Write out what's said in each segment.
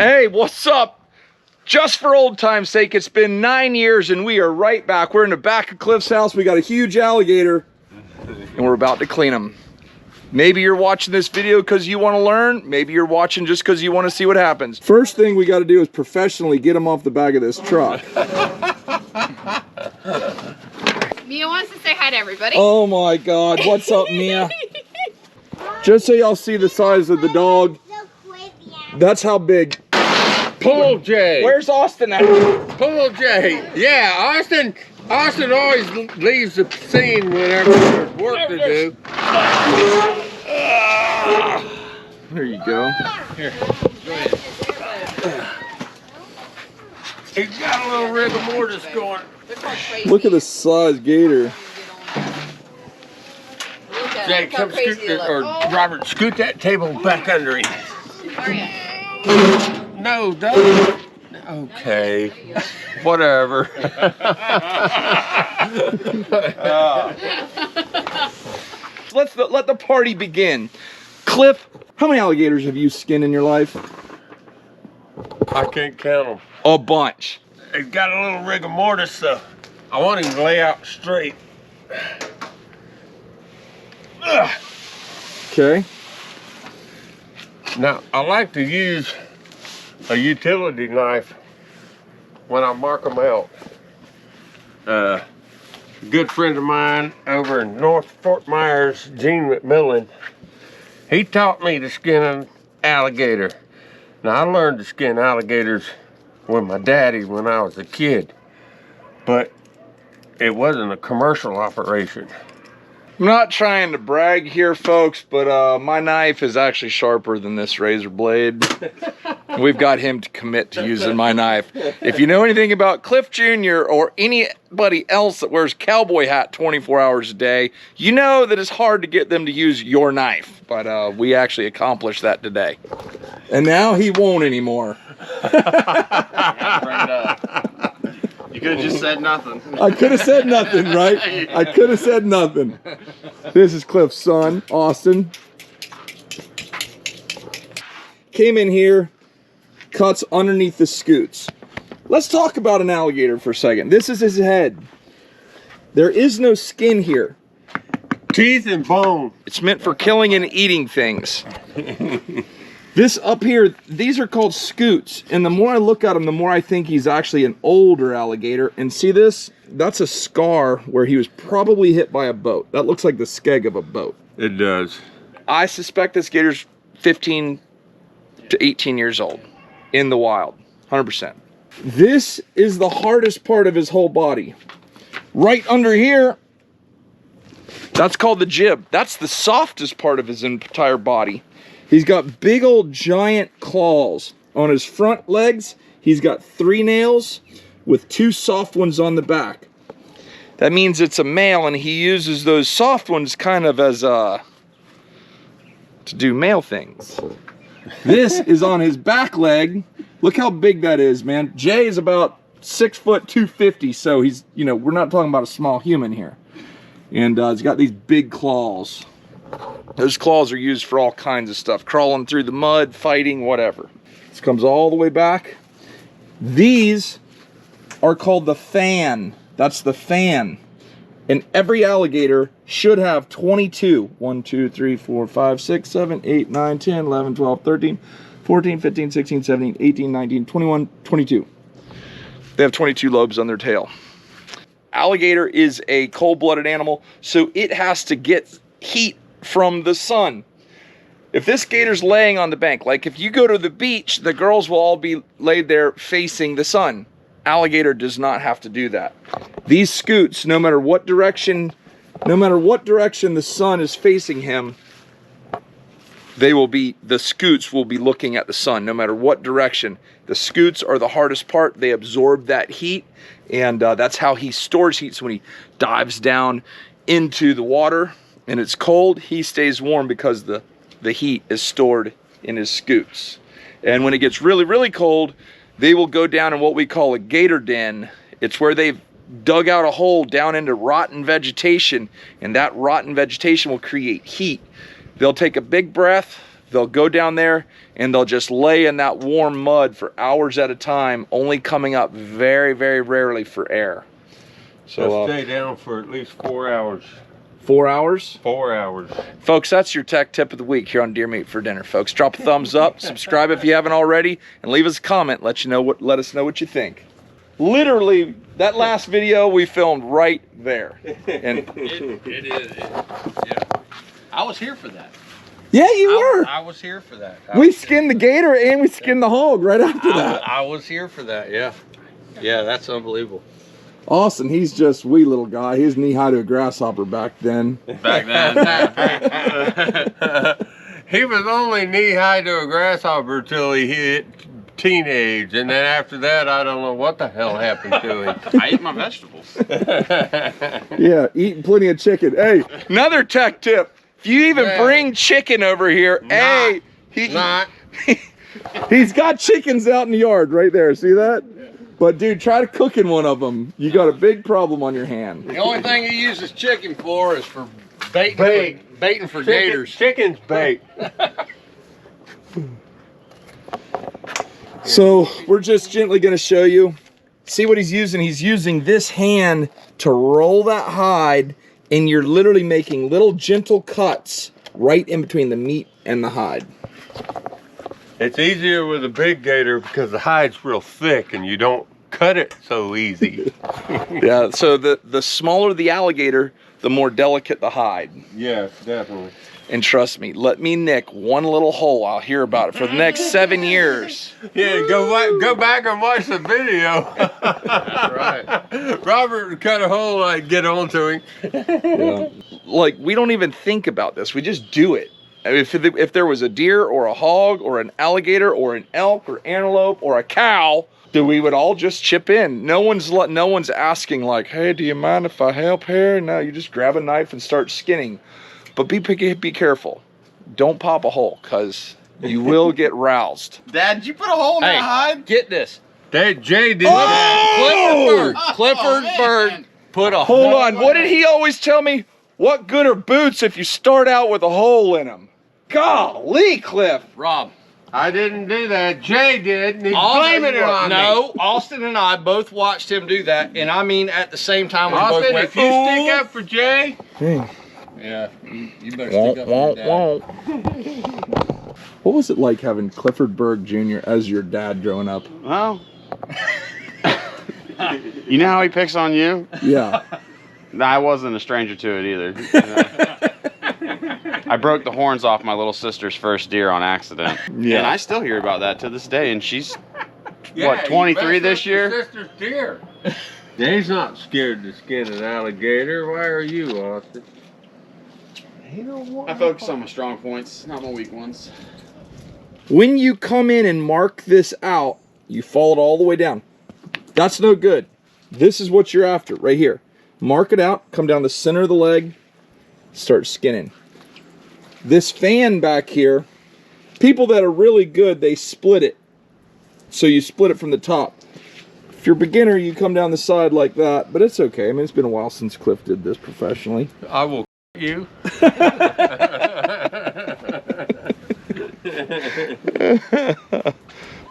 Hey, what's up? Just for old time's sake, it's been 9 years and we are right back. We're in the back of Cliff's house. We got a huge alligator and we're about to clean him. Maybe you're watching this video because you want to learn. Maybe you're watching just because you want to see what happens. First thing we got to do is professionally get him off the back of this truck. Mia wants to say hi to everybody. Oh my God, what's up, Mia? Just so y'all see the size of the dog, that's how big. Pull J. Where's Austin at? Pull J. Yeah, Austin always leaves the scene whenever there's work to do. There you go. Here, go ahead. He's got a little rigor mortis going. Look at the size gator. Jay, come scoot that, or Robert, scoot that table back under him. No, don't. Okay, whatever. Let the party begin. Cliff, how many alligators have you skinned in your life? I can't count them. A bunch. He's got a little rigor mortis, so I want him to lay out straight. Okay. Now, I like to use a utility knife when I mark them out. A good friend of mine over in North Fort Myers, Gene McMillan, he taught me to skin an alligator. Now, I learned to skin alligators with my daddy when I was a kid, but it wasn't a commercial operation. I'm not trying to brag here, folks, but my knife is actually sharper than this razor blade. We've got him to commit to using my knife. If you know anything about Cliff Jr. or anybody else that wears cowboy hat 24 hours a day, you know that it's hard to get them to use your knife. But we actually accomplished that today. And now he won't anymore. You could have just said nothing. I could have said nothing, right? I could have said nothing. This is Cliff's son, Austin. Came in here, cuts underneath the scoots. Let's talk about an alligator for a second. This is his head. There is no skin here. Teeth and bone. It's meant for killing and eating things. This up here, these are called scoots, and the more I look at him, the more I think he's actually an older alligator. And see this? That's a scar where he was probably hit by a boat. That looks like the skeg of a boat. It does. I suspect this gator's 15 to 18 years old in the wild, 100%. This is the hardest part of his whole body. Right under here, that's called the jib. That's the softest part of his entire body. He's got big old giant claws. On his front legs, he's got 3 nails with 2 soft ones on the back. That means it's a male, and he uses those soft ones kind of as to do male things. This is on his back leg. Look how big that is, man. Jay is about 6 foot 250, so he's, you know, we're not talking about a small human here. And he's got these big claws. Those claws are used for all kinds of stuff, crawling through the mud, fighting, whatever. This comes all the way back. These are called the fan. That's the fan. And every alligator should have 22. 1, 2, 3, 4, 5, 6, 7, 8, 9, 10, 11, 12, 13, 14, 15, 16, 17, 18, 19, 21, 22. They have 22 lobes on their tail. Alligator is a cold-blooded animal, so it has to get heat from the sun. If this gator's laying on the bank, like if you go to the beach, the girls will all be laid there facing the sun. Alligator does not have to do that. These scoots, no matter what direction the sun is facing him, the scoots will be looking at the sun, no matter what direction. The scoots are the hardest part. They absorb that heat, and that's how he stores heat. So when he dives down into the water and it's cold, he stays warm because the heat is stored in his scoots. And when it gets really, really cold, they will go down in what we call a gator den. It's where they've dug out a hole down into rotten vegetation, and that rotten vegetation will create heat. They'll take a big breath, They'll go down there and they'll just lay in that warm mud for hours at a time, only coming up very, very rarely for air. So They'll stay down for at least 4 hours. 4 hours? 4 hours. Folks, that's your tech tip of the week here on Deer Meat for Dinner. Folks, drop a thumbs up, subscribe if you haven't already, and leave us a comment. Let us know what you think. Literally, that last video we filmed right there. And It is. Yeah. I was here for that. yeah, you were. I was here for that. We skinned the gator and we skinned the hog right after that. I was here for that. Yeah. Yeah, that's unbelievable. Austin, he's just wee little guy. He was knee high to a grasshopper back then. Back then. He was only knee high to a grasshopper till he hit teenage, and then after that, I don't know what the hell happened to him. I ate my vegetables. Yeah, eating plenty of chicken. Hey, another tech tip. If you even bring chicken over here, he's got chickens out in the yard right there. See that? But dude, try to cook in one of them. You got a big problem on your hand. The only thing he uses chicken for is for baiting for gators. Chicken's bait. So we're just gently gonna show you. See what he's using? He's using this hand to roll that hide, and you're literally making little gentle cuts right in between the meat and the hide. It's easier with a big gator because the hide's real thick and you don't cut it so easy. Yeah, so the smaller the alligator, the more delicate the hide. Yes, definitely. And trust me, let me nick one little hole, I'll hear about it for the next 7 years. Yeah, go back and watch the video. That's right. Robert cut a hole, I'd get onto him. Yeah. Like, we don't even think about this, we just do it. If there was a deer or a hog or an alligator or an elk or antelope or a cow, we would all just chip in. No one's asking like, hey, do you mind if I help here? No, you just grab a knife and start skinning. But be careful. Don't pop a hole, because you will get roused. Dad, did you put a hole in that hide? Get this. Jay did Clifford Bird put a hole. Hold on. What did he always tell me? What good are boots if you start out with a hole in them? Golly, Cliff. Rob. I didn't do that. Jay did, and he's blaming it on me. No, Austin and I both watched him do that, and I mean at the same time we both Austin, went, if you stick up for Jay, yeah, you better stick up for your dad. What was it like having Clifford Berg Jr. as your dad growing up? Well, you know how he picks on you? Yeah. I wasn't a stranger to it either. You know? I broke the horns off my little sister's first deer on accident. Yeah. And I still hear about that to this day. And she's, what, 23 this year? Your sister's deer. Jay's not scared to skin an alligator. Why are you, Austin? I focus on my strong points, not my weak ones. When you come in and mark this out, you follow it all the way down. That's no good. This is what you're after right here. Mark it out, come down the center of the leg, start skinning. This fan back here, people that are really good, they split it. So you split it from the top. If you're a beginner, you come down the side like that, but it's okay. I mean, it's been a while since Cliff did this professionally. I will you.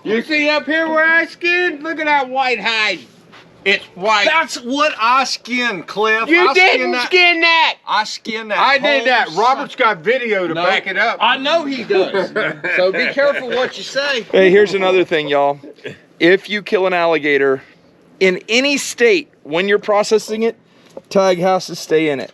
You see up here where I skinned? Look at that white hide. It's white. That's what I skinned, Cliff. You didn't skin that. I skinned that. I did that. whole Robert's got video to back it up. I know he does. So be careful what you say. Hey, here's another thing, y'all. If you kill an alligator in any state, when you're processing it, tag has to stay in it.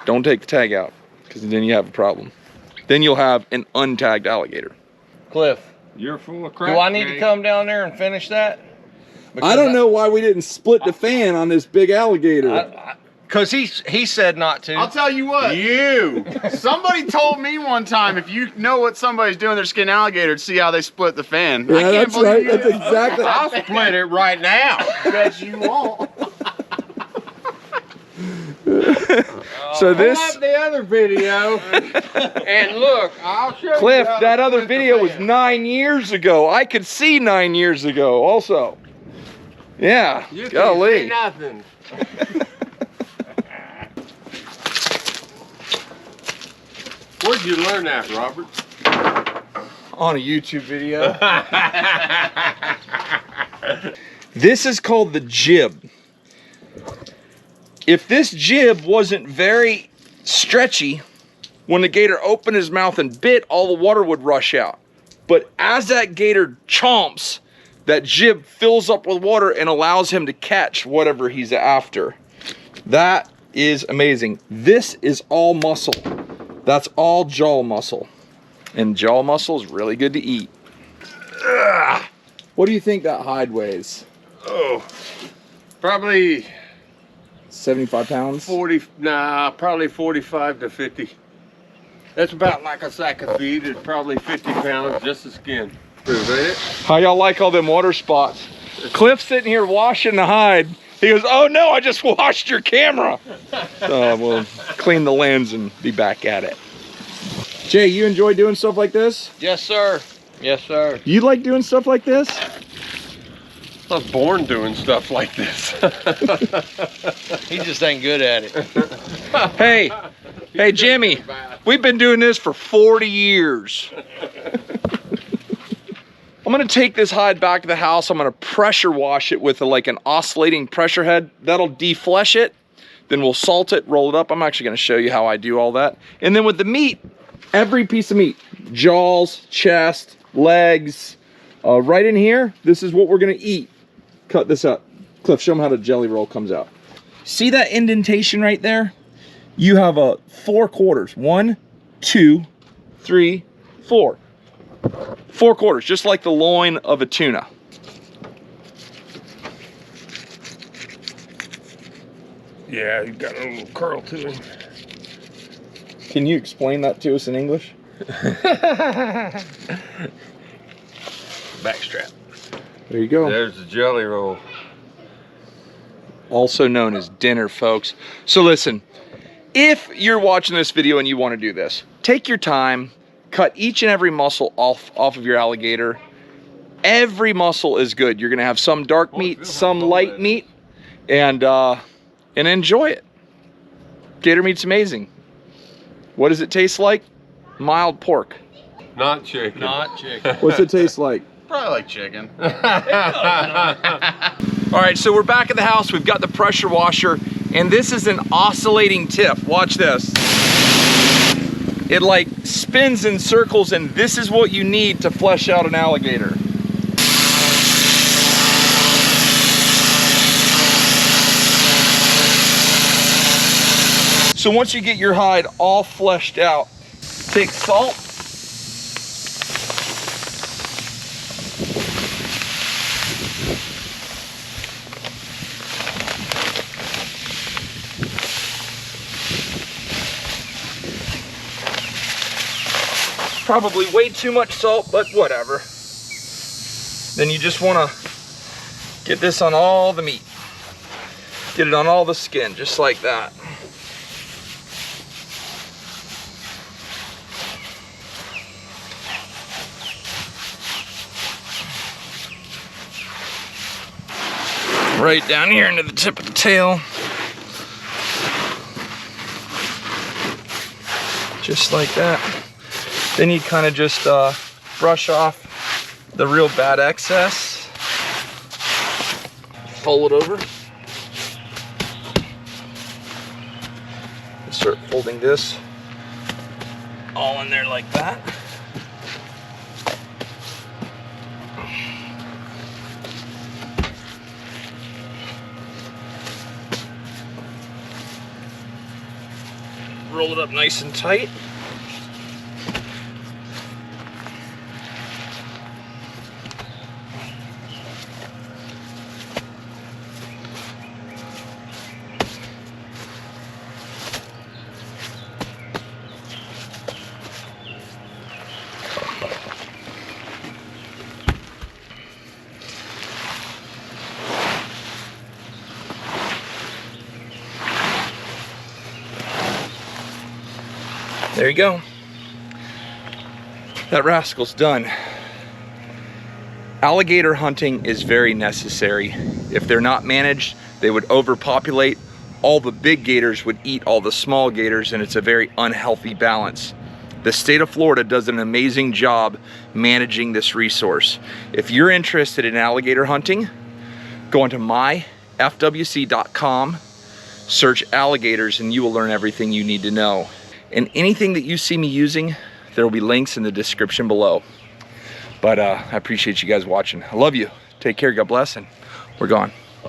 Don't take the tag out, because then you have a problem. Then you'll have an untagged alligator. Cliff, You're full of crap. do I need Jay. to come down there and finish that? I don't know why we didn't split the fan on this big alligator. Because he said not to. I'll tell you what. You. Somebody told me one time, if you know what somebody's doing, they're skinning alligator, to see how they split the fan. Yeah, that's right. That's exactly. I'll split it right now. Bet you won't. So this, Pull up the other video, and look, I'll show Cliff, you. how that to other split the video was fan. 9 years ago. I could see 9 years ago also. Yeah, You golly. can't see nothing. Where'd you learn that, Robert? on a YouTube video. This is called the jib. If this jib wasn't very stretchy, when the gator opened his mouth and bit, all the water would rush out. But as that gator chomps, that jib fills up with water and allows him to catch whatever he's after. That is amazing. This is all muscle. That's all jaw muscle. And jaw muscle is really good to eat. Ugh. What do you think that hide weighs? Oh, probably 75 pounds? 40, nah, probably 45 to 50. That's about like a sack of feed. It's probably 50 pounds, just the skin. Ain't it? How y'all like all them water spots? Cliff's sitting here washing the hide. He goes, oh no, I just washed your camera. We'll clean the lens and be back at it. Jay, you enjoy doing stuff like this? Yes, sir. Yes, sir. You like doing stuff like this? I was born doing stuff like this. He just ain't good at it. Hey Jimmy, we've been doing this for 40 years. I'm gonna take this hide back to the house. I'm gonna pressure wash it with like an oscillating pressure head. That'll deflesh it. Then we'll salt it, roll it up. I'm actually gonna show you how I do all that. And then with the meat, every piece of meat, jaws, chest, legs, right in here, this is what we're gonna eat. Cut this up. Cliff, show them how the jelly roll comes out. See that indentation right there? You have a 4 quarters. 1, 2, 3, 4. 4 quarters, just like the loin of a tuna. Yeah, he's got a little curl to him. Can you explain that to us in English? Backstrap. There you go. There's the jelly roll. Also known as dinner, folks. So listen, if you're watching this video and you want to do this, take your time, cut each and every muscle off of your alligator. Every muscle is good. You're gonna have some dark meat, some light meat, and enjoy it. Gator meat's amazing. What does it taste like? Mild pork. Not chicken. Not chicken. What's it taste like? Probably like chicken. All right, so we're back at the house. We've got the pressure washer, and this is an oscillating tip. Watch this. It like spins in circles, and this is what you need to flesh out an alligator. So once you get your hide all fleshed out, take salt, probably way too much salt, but whatever. Then you just want to get this on all the meat. Get it on all the skin, just like that. Right down here into the tip of the tail. Just like that. Then you kind of just brush off the real bad excess. Fold it over. Start folding this all in there like that. Roll it up nice and tight. There you go. That rascal's done. Alligator hunting is very necessary. If they're not managed, they would overpopulate. All the big gators would eat all the small gators, and it's a very unhealthy balance. The state of Florida does an amazing job managing this resource. If you're interested in alligator hunting, go onto myfwc.com, search alligators, and you will learn everything you need to know. And anything that you see me using, there will be links in the description below. But I appreciate you guys watching. I love you. Take care, God bless, and we're gone.